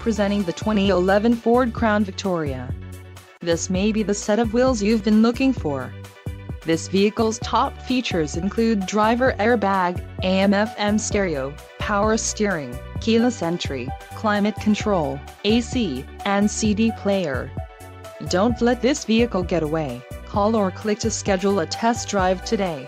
presenting the 2011 Ford Crown Victoria. This may be the set of wheels you've been looking for. This vehicle's top features include driver airbag, AM/FM stereo, power steering, keyless entry, climate control, AC, and CD player. Don't let this vehicle get away. Call or click to schedule a test drive today.